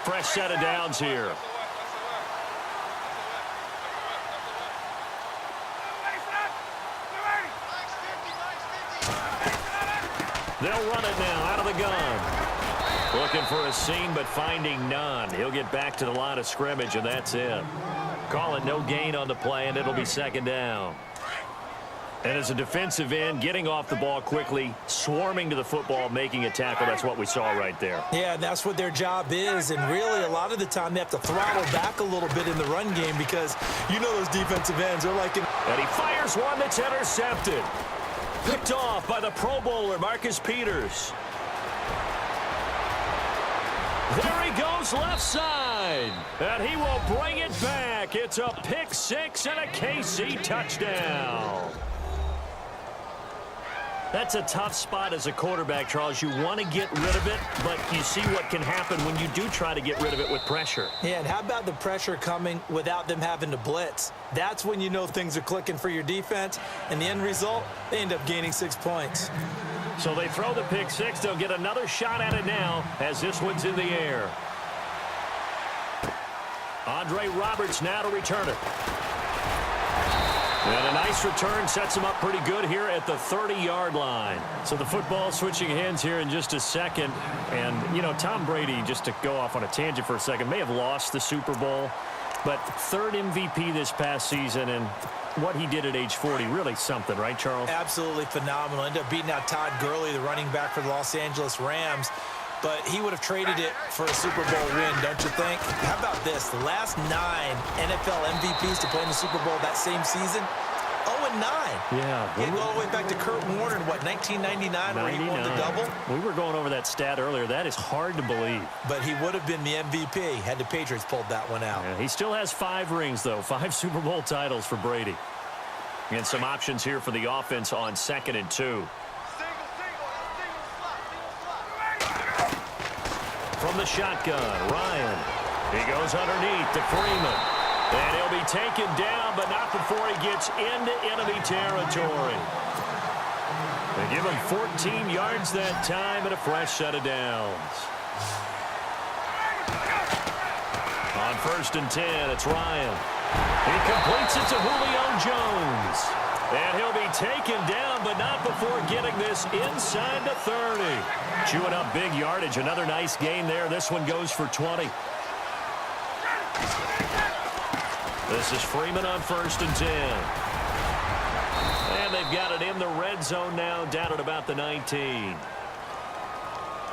Fresh set of downs here. They'll run it now out of the gun. Looking for a seam, but finding none. He'll get back to the line of scrimmage, and that's it. Call it no gain on the play, and it'll be second down. And as a defensive end, getting off the ball quickly, swarming to the football, making a tackle, that's what we saw right there. Yeah, that's what their job is. And really, a lot of the time, they have to throttle back a little bit in the run game because you know those defensive ends are like... And he fires one that's intercepted. Picked off by the Pro Bowler, Marcus Peters. There he goes left side. And he will bring it back. It's a pick six and a KC touchdown. That's a tough spot as a quarterback, Charles. You want to get rid of it, but you see what can happen when you do try to get rid of it with pressure. Yeah, and how about the pressure coming without them having to blitz? That's when you know things are clicking for your defense, and the end result, they end up gaining 6 points. So they throw the pick six. They'll get another shot at it now as this one's in the air. Andre Roberts now to return it. And a nice return sets him up pretty good here at the 30-yard line. So the football switching hands here in just a second. And, you know, Tom Brady, just to go off on a tangent for a second, may have lost the Super Bowl. But third MVP this past season, and what he did at age 40, really something, right, Charles? Absolutely phenomenal. Ended up beating out Todd Gurley, the running back for the Los Angeles Rams. But he would have traded it for a Super Bowl win, don't you think? How about this? The last 9 NFL MVPs to play in the Super Bowl that same season, 0-9. Yeah. You go all the way back to Kurt Warner in, what, 1999, where he won the double? We were going over that stat earlier. That is hard to believe. But he would have been the MVP had the Patriots pulled that one out. Yeah, he still has 5 rings, though. 5 Super Bowl titles for Brady. And some options here for the offense on 2nd and 2. From the shotgun, Ryan. He goes underneath to Freeman. And he'll be taken down, but not before he gets into enemy territory. They give him 14 yards that time and a fresh set of downs. On 1st and 10, it's Ryan. He completes it to Julio Jones. And he'll be taken down, but not before getting this inside the 30. Chewing up big yardage. Another nice gain there. This one goes for 20. This is Freeman on 1st and 10. And they've got it in the red zone now, down at about the 19.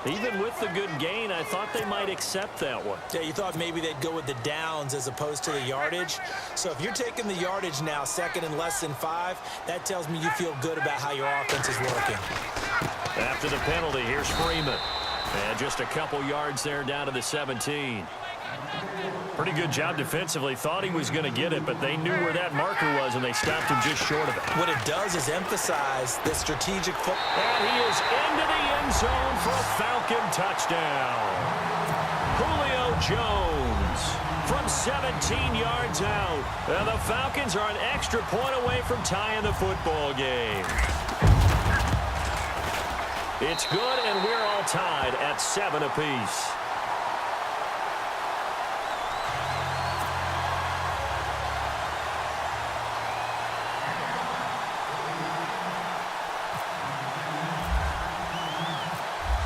Even with the good gain, I thought they might accept that one. Yeah, you thought maybe they'd go with the downs as opposed to the yardage. So if you're taking the yardage now, 2nd and less than 5, that tells me you feel good about how your offense is working. After the penalty, here's Freeman. And just a couple yards there down to the 17. Pretty good job defensively. Thought he was going to get it, but they knew where that marker was, and they stopped him just short of it. What it does is emphasize the strategic football. And he is into the end zone for a Falcon touchdown. Julio Jones from 17 yards out. And the Falcons are an extra point away from tying the football game. It's good, and we're all tied at 7 apiece.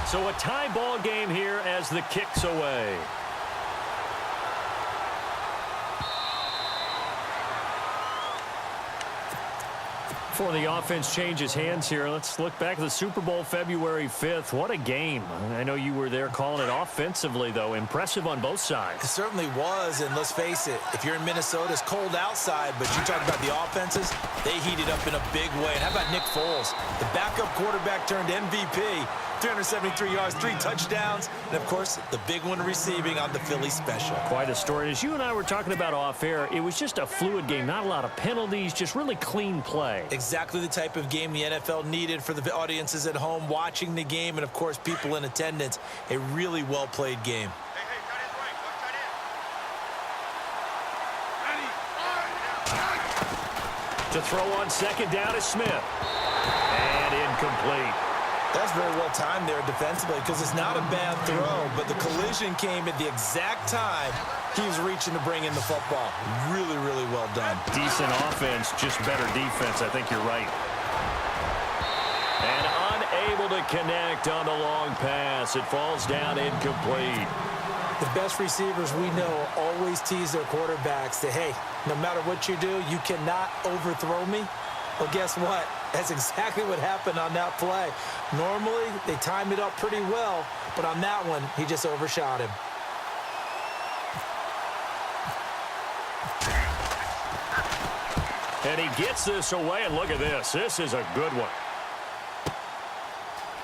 So a tie ball game here as the kick's away. Before the offense changes hands here, let's look back at the Super Bowl February 5th. What a game. I know you were there calling it offensively, though. Impressive on both sides. It certainly was, and let's face it, if you're in Minnesota, it's cold outside, but you talk about the offenses, they heated up in a big way. And how about Nick Foles? The backup quarterback turned MVP. 373 yards, 3 touchdowns, and, of course, the big one receiving on the Philly special. Quite a story. As you and I were talking about off-air, it was just a fluid game. Not a lot of penalties, just really clean play. Exactly the type of game the NFL needed for the audiences at home watching the game and, of course, people in attendance. A really well-played game. To throw on 2nd down is Smith. And incomplete. That's very well timed there defensively because it's not a bad throw, but the collision came at the exact time he was reaching to bring in the football. Really, really well done. Decent offense, just better defense. I think you're right. And unable to connect on the long pass. It falls down incomplete. The best receivers we know always tease their quarterbacks that, hey, no matter what you do, you cannot overthrow me. Well, guess what? That's exactly what happened on that play. Normally, they timed it up pretty well, but on that one, he just overshot him. And he gets this away, and look at this. This is a good one.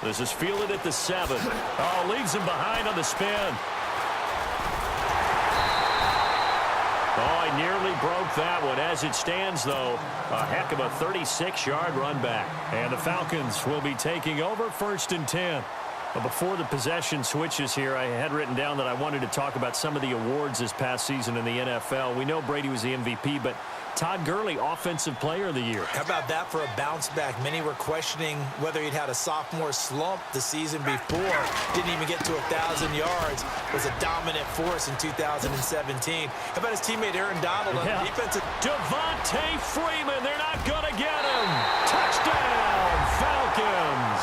This is fielded at the 7. Oh, leaves him behind on the spin. Oh, he nearly broke that one. As it stands, though, a heck of a 36-yard run back. And the Falcons will be taking over 1st and 10. But before the possession switches here, I had written down that I wanted to talk about some of the awards this past season in the NFL. We know Brady was the MVP, but Todd Gurley, Offensive Player of the Year. How about that for a bounce back? Many were questioning whether he'd had a sophomore slump the season before. Didn't even get to 1,000 yards. Was a dominant force in 2017. How about his teammate Aaron Donald on the defensive? Devontae Freeman, they're not going to get him. Touchdown, Falcons.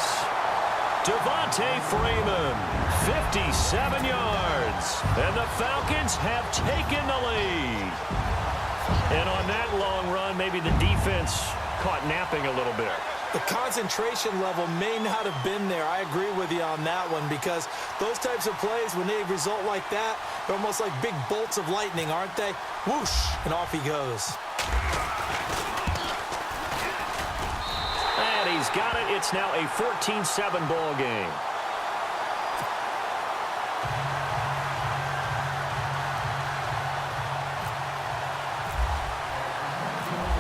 Devontae Freeman, 57 yards. And the Falcons have taken the lead. And on that long run, maybe the defense caught napping a little bit. The concentration level may not have been there. I agree with you on that one because those types of plays, when they result like that, they're almost like big bolts of lightning, aren't they? Whoosh, and off he goes. And he's got it. It's now a 14-7 ball game.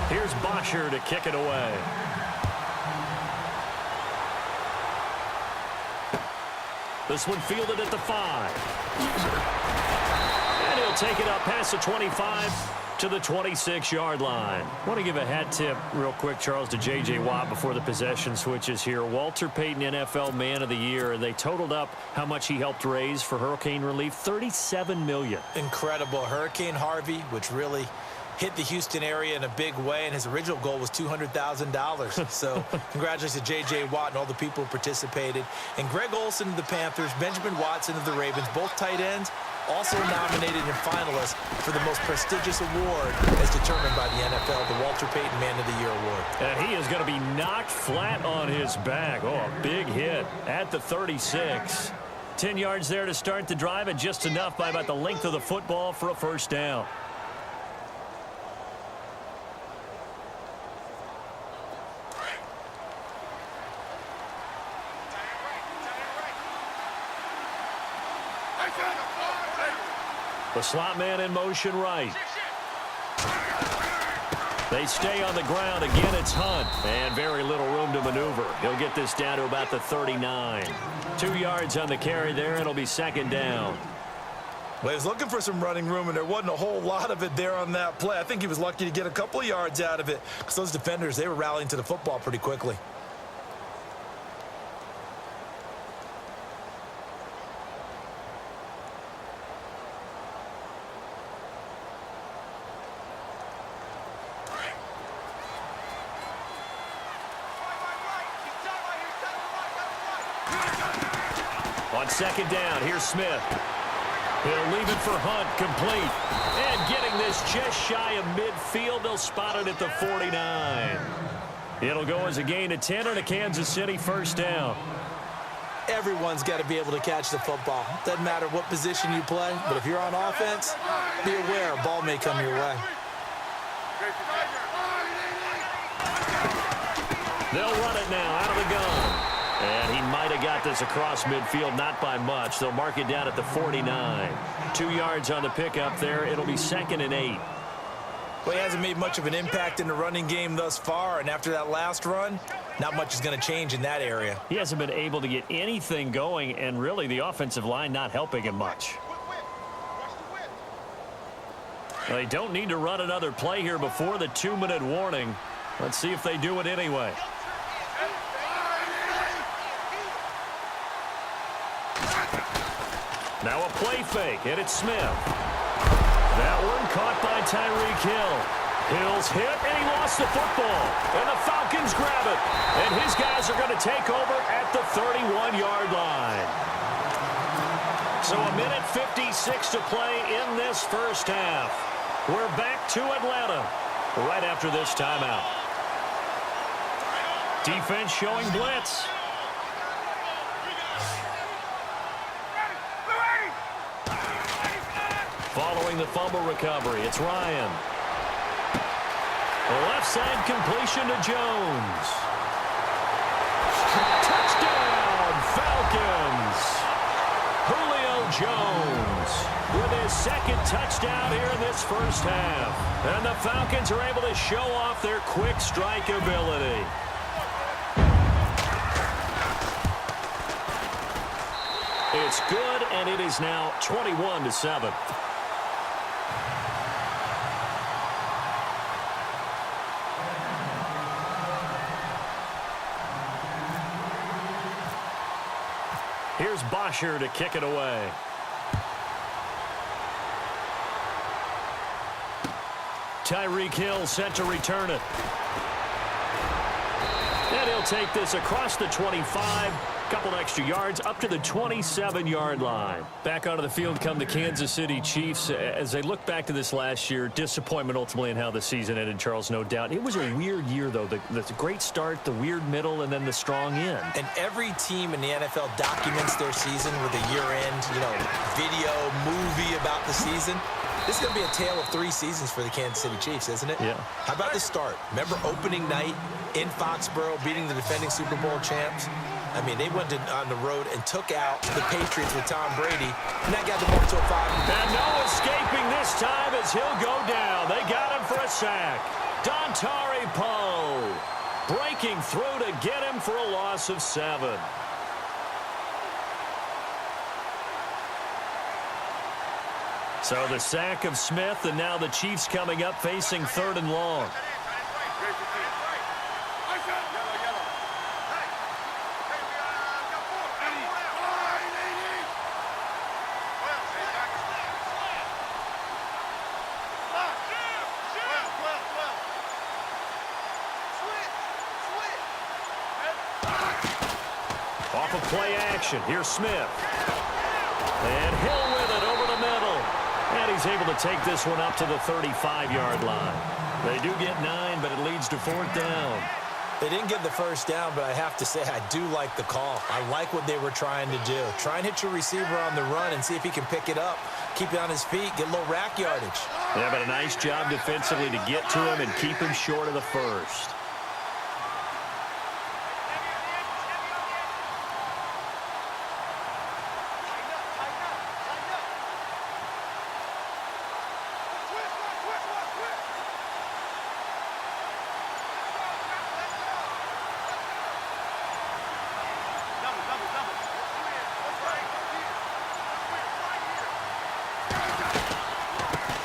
Here's Bosher to kick it away. This one fielded at the 5. And he'll take it up past the 25 to the 26-yard line. I want to give a hat tip real quick, Charles, to J.J. Watt before the possession switches here. Walter Payton, NFL Man of the Year. They totaled up how much he helped raise for hurricane relief, $37 million. Incredible. Hurricane Harvey, which really hit the Houston area in a big way, and his original goal was $200,000. So congratulations to J.J. Watt and all the people who participated. And Greg Olsen of the Panthers, Benjamin Watson of the Ravens, both tight ends, also nominated and finalists for the most prestigious award as determined by the NFL, the Walter Payton Man of the Year Award. And he is going to be knocked flat on his back. Oh, a big hit at the 36. 10 yards there to start the drive, and just enough by about the length of the football for a first down. The slot man in motion right. They stay on the ground. Again, it's Hunt. And very little room to maneuver. He'll get this down to about the 39. 2 yards on the carry there. It'll be 2nd down. Well, he was looking for some running room, and there wasn't a whole lot of it there on that play. I think he was lucky to get a couple of yards out of it because those defenders, they were rallying to the football pretty quickly. On 2nd down, here's Smith. He'll leave it for Hunt, complete. And getting this just shy of midfield, they'll spot it at the 49. It'll go as a gain of 10 and a Kansas City first down. Everyone's got to be able to catch the football. Doesn't matter what position you play, but if you're on offense, be aware a ball may come your way. They'll run it now out of the gun. And he might have got this across midfield, not by much. They'll mark it down at the 49. 2 yards on the pickup there. It'll be 2nd and 8. Well, he hasn't made much of an impact in the running game thus far, and after that last run, not much is going to change in that area. He hasn't been able to get anything going, and really the offensive line not helping him much. They don't need to run another play here before the 2-minute warning. Let's see if they do it anyway. Now a play fake, and it's Smith. That one caught by Tyreek Hill. Hill's hit, and he lost the football. And the Falcons grab it. And his guys are going to take over at the 31-yard line. So a minute 56 to play in this first half. We're back to Atlanta right after this timeout. Defense showing blitz. Following the fumble recovery, it's Ryan. Left side completion to Jones. Touchdown, Falcons. Julio Jones with his second touchdown here in this first half. And the Falcons are able to show off their quick strike ability. It's good, and it is now 21-7. Here's Bosher to kick it away. Tyreek Hill set to return it. And he'll take this across the 25. Couple extra yards up to the 27-yard line. Back onto the field come the Kansas City Chiefs. As they look back to this last year, disappointment ultimately in how the season ended, Charles, no doubt. It was a weird year, though. The great start, the weird middle, and then the strong end. And every team in the NFL documents their season with a year-end, video, movie about the season. This is going to be a tale of 3 seasons for the Kansas City Chiefs, isn't it? Yeah. How about the start? Remember opening night in Foxborough, beating the defending Super Bowl champs? I mean, they went on the road and took out the Patriots with Tom Brady, and that got them up to a 5. And no escaping this time as he'll go down. They got him for a sack. Dontari Poe breaking through to get him for a loss of 7. So the sack of Smith, and now the Chiefs coming up facing 3rd and long. Off of play action, here's Smith. And Hill with it over the middle. And he's able to take this one up to the 35-yard line. They do get 9, but it leads to 4th down. They didn't get the first down, but I have to say I do like the call. I like what they were trying to do. Try and hit your receiver on the run and see if he can pick it up. Keep it on his feet, get a little rack yardage. Yeah, but a nice job defensively to get to him and keep him short of the first.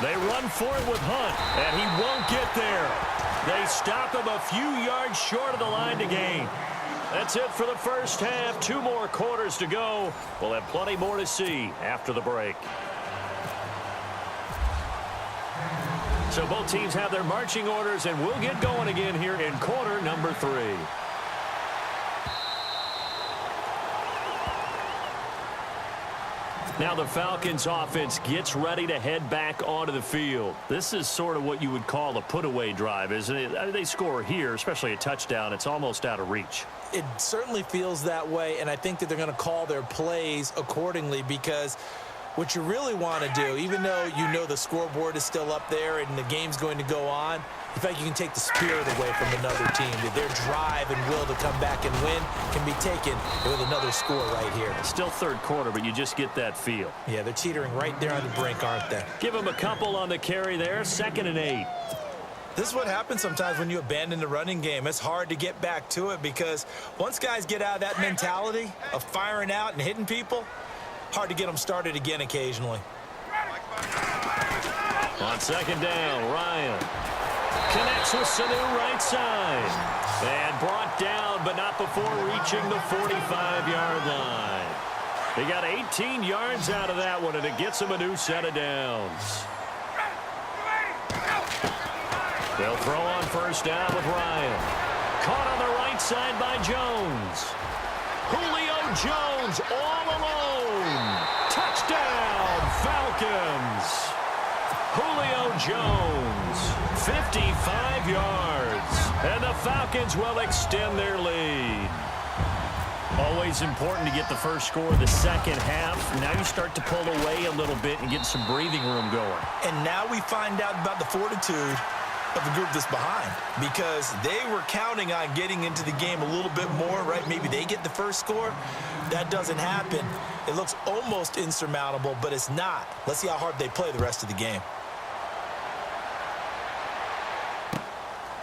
They run for it with Hunt, and he won't get there. They stop him a few yards short of the line to gain. That's it for the first half. 2 more quarters to go. We'll have plenty more to see after the break. So both teams have their marching orders, and we'll get going again here in quarter number 3. Now the Falcons offense gets ready to head back onto the field. This is sort of what you would call a put-away drive, isn't it? They score here, especially a touchdown. It's almost out of reach. It certainly feels that way, and I think that they're going to call their plays accordingly, because what you really want to do, even though you know the scoreboard is still up there and the game's going to go on, in fact, you can take the spirit away from another team. Their drive and will to come back and win can be taken with another score right here. Still 3rd quarter, but you just get that feel. Yeah, they're teetering right there on the brink, aren't they? Give them a couple on the carry there. 2nd and 8. This is what happens sometimes when you abandon the running game. It's hard to get back to it, because once guys get out of that mentality of firing out and hitting people, hard to get them started again occasionally. On 2nd down, Ryan connects with Sanu right side. And brought down, but not before reaching the 45-yard line. He got 18 yards out of that one, and it gets him a new set of downs. They'll throw on first down with Ryan. Caught on the right side by Jones. Julio Jones all alone. Touchdown, Falcons. Julio Jones, 55 yards. And the Falcons will extend their lead. Always important to get the first score of the second half. Now you start to pull away a little bit and get some breathing room going. And now we find out about the fortitude of the group that's behind, because they were counting on getting into the game a little bit more, right? Maybe they get the first score. That doesn't happen. It looks almost insurmountable, but it's not. Let's see how hard they play the rest of the game.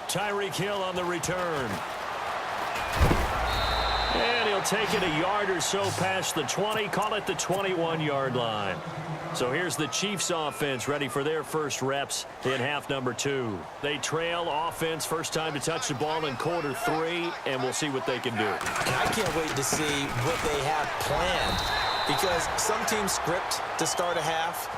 Tyreek Hill on the return. And he'll take it a yard or so past the 20, call it the 21-yard line. So here's the Chiefs offense ready for their first reps in half number 2. They trail offense, first time to touch the ball in quarter 3, and we'll see what they can do. And I can't wait to see what they have planned, because some teams script to start a half.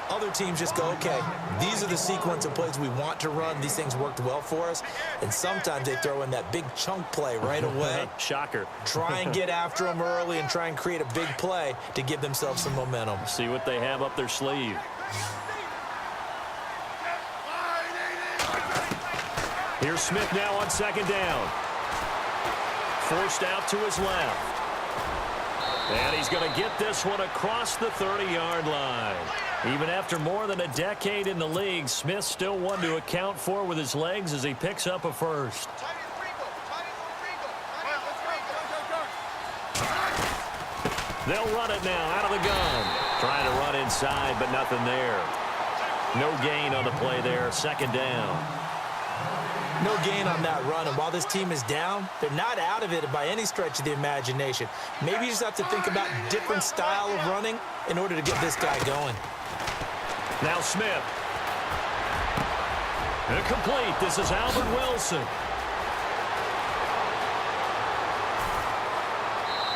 Other teams just go, okay, these are the sequence of plays we want to run. These things worked well for us. And sometimes they throw in that big chunk play right away. Shocker. Try and get after them early and try and create a big play to give themselves some momentum. See what they have up their sleeve. Here's Smith now on second down. Forced out to his left. And he's going to get this one across the 30-yard line. Even after more than a decade in the league, Smith still one to account for with his legs as he picks up a first. They'll run it now out of the gun. Trying to run inside, but nothing there. No gain on the play there. Second down. No gain on that run, and while this team is down, they're not out of it by any stretch of the imagination. Maybe you just have to think about different style of running in order to get this guy going. Now Smith. Incomplete. This is Albert Wilson.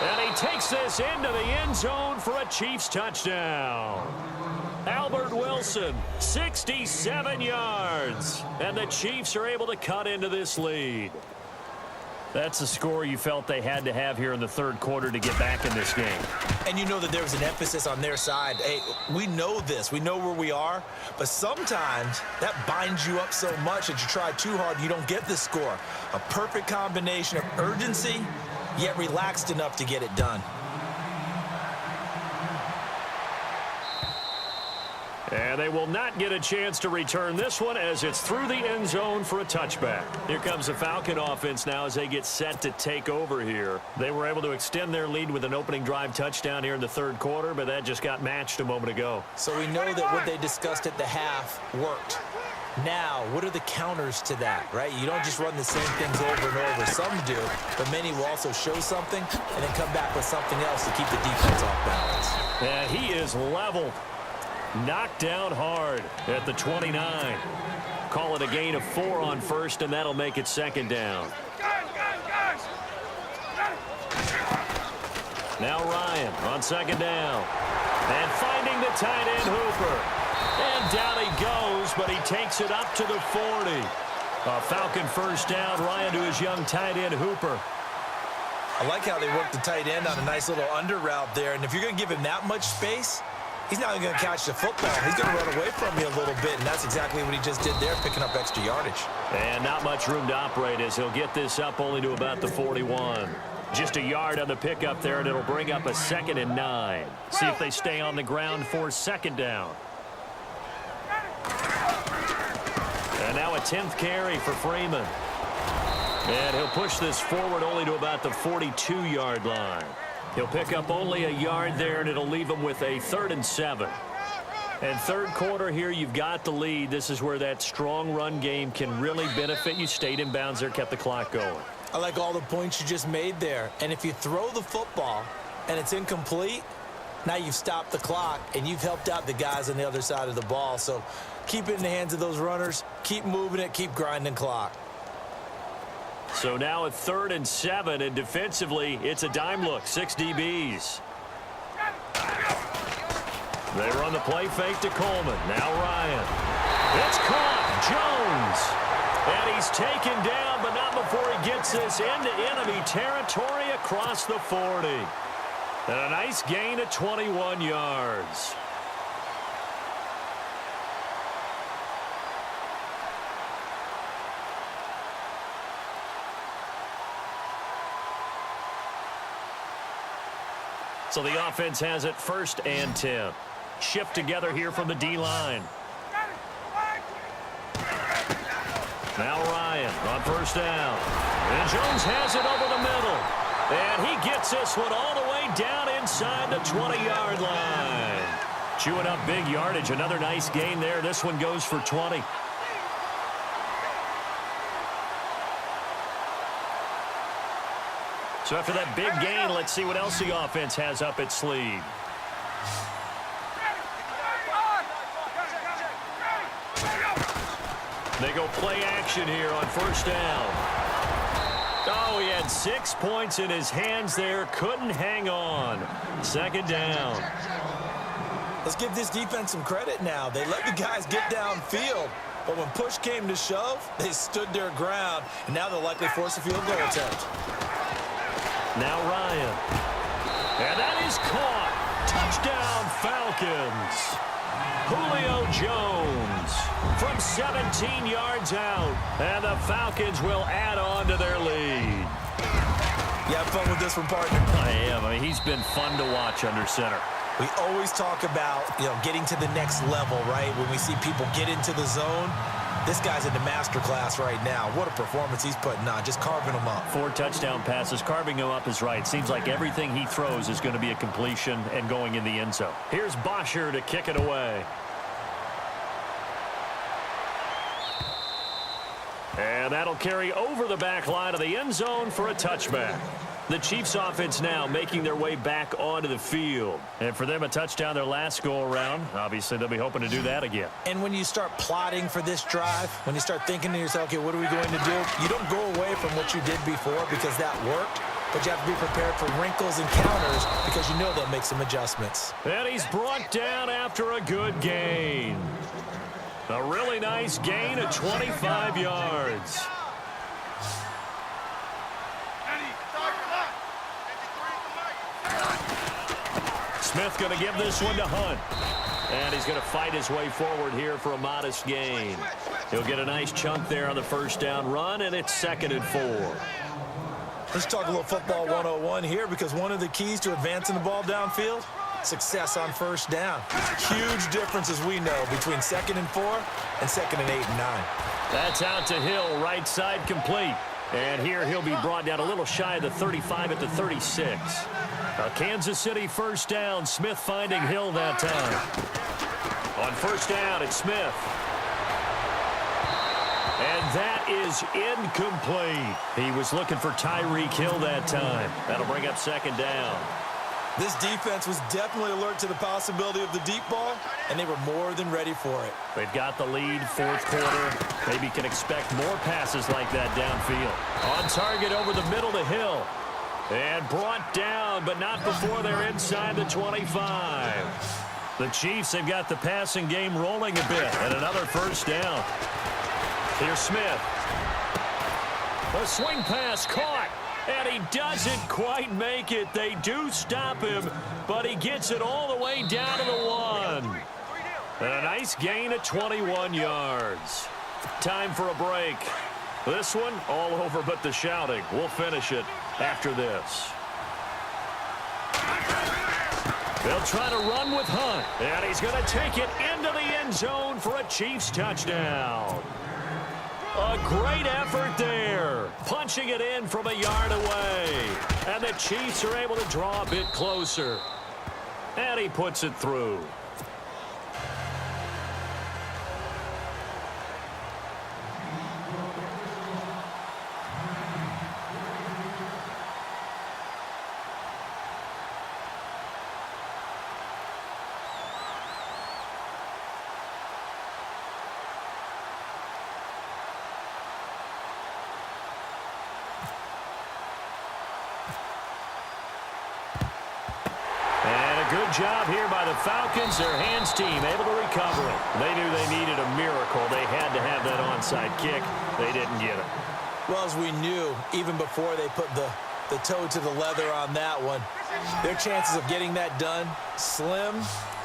And he takes this into the end zone for a Chiefs touchdown. Albert Wilson, 67 yards. And the Chiefs are able to cut into this lead. That's the score you felt they had to have here in the third quarter to get back in this game. And you know that there was an emphasis on their side. Hey, we know this. We know where we are. But sometimes that binds you up so much that you try too hard, you don't get the score. A perfect combination of urgency, yet relaxed enough to get it done. And they will not get a chance to return this one as it's through the end zone for a touchback. Here comes the Falcon offense now as they get set to take over here. They were able to extend their lead with an opening drive touchdown here in the third quarter, but that just got matched a moment ago. So we know that what they discussed at the half worked. Now, what are the counters to that, right? You don't just run the same things over and over. Some do, but many will also show something and then come back with something else to keep the defense off balance. Yeah, he is leveled. Knocked down hard at the 29. Call it a gain of 4 on first, and that'll make it second down. Now Ryan on second down. And finding the tight end Hooper. And down he goes, but he takes it up to the 40. A Falcon first down. Ryan to his young tight end Hooper. I like how they work the tight end on a nice little under route there. And if you're going to give him that much space, he's not even going to catch the football. He's going to run away from you a little bit, and that's exactly what he just did there, picking up extra yardage. And not much room to operate as he'll get this up only to about the 41. Just a yard on the pickup there, and it'll bring up a 2nd and 9. See if they stay on the ground for second down. And now a 10th carry for Freeman. And he'll push this forward only to about the 42-yard line. He'll pick up only a yard there, and it'll leave him with a 3rd and 7. And third quarter here, you've got the lead. This is where that strong run game can really benefit you. Stayed in bounds there, kept the clock going. I like all the points you just made there. And if you throw the football and it's incomplete, now you've stopped the clock and you've helped out the guys on the other side of the ball. So keep it in the hands of those runners. Keep moving it. Keep grinding clock. So now a 3rd and 7, and defensively, it's a dime look. 6 DBs. They run the play fake to Coleman. Now Ryan. It's caught. Jones. And he's taken down, but not before he gets this into enemy territory across the 40. And a nice gain of 21 yards. So the offense has it 1st and 10. Shift together here from the D-line. Now Ryan on 1st down. And Jones has it over the middle. And he gets this one all the way down inside the 20-yard line. Chewing up big yardage. Another nice gain there. This one goes for 20. So after that big gain, let's see what else the offense has up its sleeve. They go play action here on 1st down. Oh, he had 6 points in his hands there. Couldn't hang on. 2nd down. Let's give this defense some credit now. They let the guys get downfield. But when push came to shove, they stood their ground. And now they'll likely force a field goal attempt. Now Ryan. And that is caught. Touchdown, Falcons. Julio Jones from 17 yards out. And the Falcons will add on to their lead. You have fun with this one, partner? I am. I mean, he's been fun to watch under center. We always talk about, getting to the next level, right? When we see people get into the zone. This guy's in the masterclass right now. What a performance he's putting on, just carving them up. 4 touchdown passes. Carving him up is right. Seems like everything he throws is going to be a completion and going in the end zone. Here's Bosher to kick it away. And that'll carry over the back line of the end zone for a touchback. The Chiefs offense now making their way back onto the field. And for them, a touchdown their last go-around. Obviously, they'll be hoping to do that again. And when you start plotting for this drive, when you start thinking to yourself, okay, what are we going to do? You don't go away from what you did before because that worked. But you have to be prepared for wrinkles and counters because you know they'll make some adjustments. And he's brought down after a good gain. A really nice gain of 25 yards. Smith going to give this one to Hunt. And he's going to fight his way forward here for a modest gain. He'll get a nice chunk there on the 1st down run, and it's 2nd and 4. Let's talk a little football 101 here because one of the keys to advancing the ball downfield, success on 1st down. Huge difference, as we know, between 2nd and 4 and 2nd and 8 and 9. That's out to Hill, right side complete. And here he'll be brought down a little shy of the 35 at the 36. A Kansas City 1st down. Smith finding Hill that time. On 1st down, it's Smith. And that is incomplete. He was looking for Tyreek Hill that time. That'll bring up 2nd down. This defense was definitely alert to the possibility of the deep ball, and they were more than ready for it. They've got the lead, 4th quarter. Maybe can expect more passes like that downfield. On target over the middle to Hill. And brought down, but not before they're inside the 25. The Chiefs have got the passing game rolling a bit. And another 1st down. Here's Smith. A swing pass caught. And he doesn't quite make it. They do stop him, but he gets it all the way down to the 1. And a nice gain of 21 yards. Time for a break. This one all over but the shouting. We'll finish it after this. They'll try to run with Hunt. And he's going to take it into the end zone for a Chiefs touchdown. A great effort there. Punching it in from a yard away. And the Chiefs are able to draw a bit closer. And he puts it through. good job here by the Falcons. Their hands team able to recover it. They knew they needed a miracle. They had to have that onside kick. They didn't get it. Well, as we knew, even before they put the toe to the leather on that one, their chances of getting that done, slim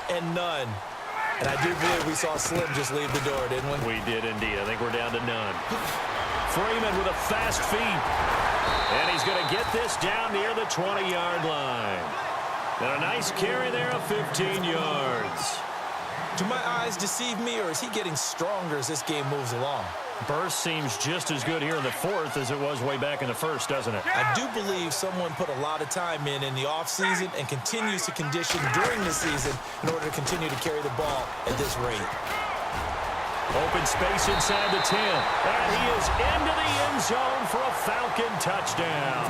and none. And I do believe we saw Slim just leave the door, didn't we? We did indeed. I think we're down to none. Freeman with a fast feet. And he's going to get this down near the 20-yard line. And a nice carry there of 15 yards. Do my eyes deceive me, or is he getting stronger as this game moves along? Burst seems just as good here in the fourth as it was way back in the first, doesn't it? I do believe someone put a lot of time in the offseason and continues to condition during the season in order to continue to carry the ball at this rate. Open space inside the 10. And he is into the end zone for a Falcon touchdown.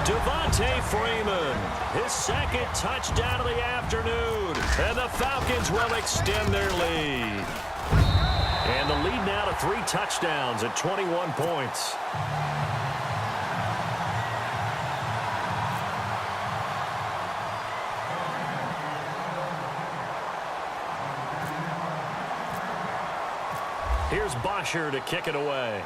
Devontae Freeman, his second touchdown of the afternoon. And the Falcons will extend their lead. And the lead now to 3 touchdowns at 21 points. Here's Bosher to kick it away.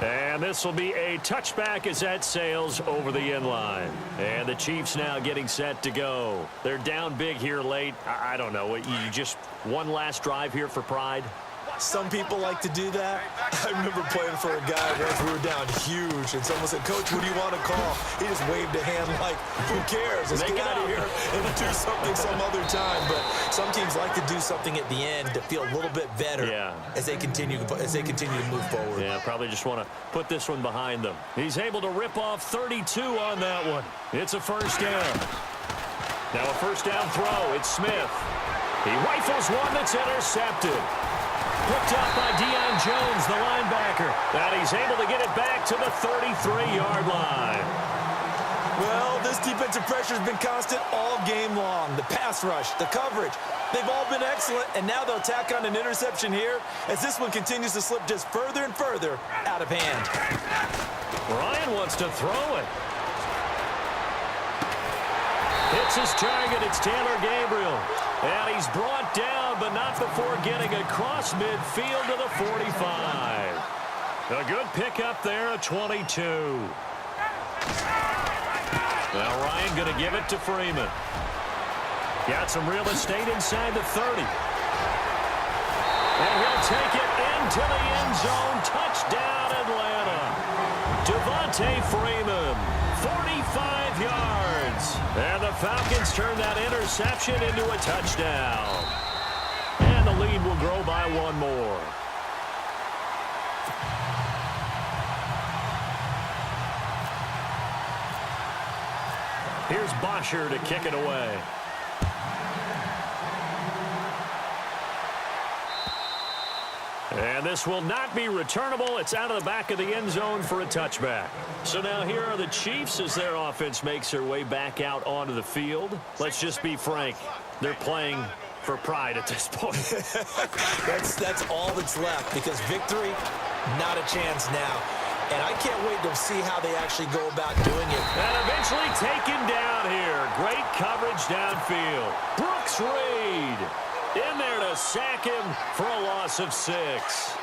And this will be a touchback as that sails over the end line. And the Chiefs now getting set to go. They're down big here late. I don't know. You just one last drive here for pride? Some people like to do that. I remember playing for a guy once we were down huge, and someone said, "Coach, what do you want to call?" He just waved a hand like, who cares? Let's get out of here and do something some other time. But some teams like to do something at the end to feel a little bit better as they continue to move forward. Yeah, probably just want to put this one behind them. He's able to rip off 32 on that one. It's a first down. Now a first down throw. It's Smith. He rifles one that's intercepted. Picked up by Deion Jones, the linebacker. And he's able to get it back to the 33-yard line. Well, this defensive pressure has been constant all game long. The pass rush, the coverage, they've all been excellent, and now they'll tack on an interception here as this one continues to slip just further and further out of hand. Ryan wants to throw it. Hits his target. It's Taylor Gabriel. And he's brought down, but not before getting across midfield to the 45. A good pickup there at 22. Now Ryan going to give it to Freeman. Got some real estate inside the 30. And he'll take it into the end zone. Touchdown, Atlanta. Devontae Freeman, 45 yards. And the Falcons turn that interception into a touchdown. And the lead will grow by one more. Here's Bosher to kick it away. And this will not be returnable. It's out of the back of the end zone for a touchback. So now here are the Chiefs as their offense makes their way back out onto the field. Let's just be frank. They're playing for pride at this point. That's all that's left, because victory, not a chance now. And I can't wait to see how they actually go about doing it. And eventually taken down here. Great coverage downfield. Brooks Reed in there to sack him for a loss of 6.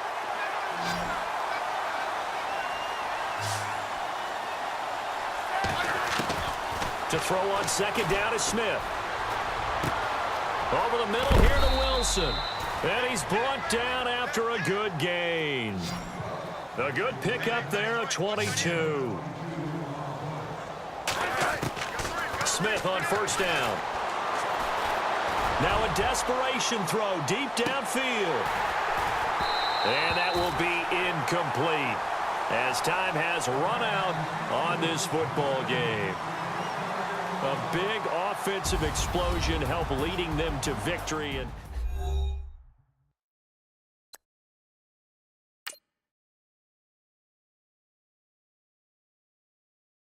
To throw on second down is Smith. Over the middle here to Wilson. And he's brought down after a good gain. A good pickup there at 22. Smith on first down. Now a desperation throw deep downfield. And that will be incomplete as time has run out on this football game. A big offensive explosion helped leading them to victory. And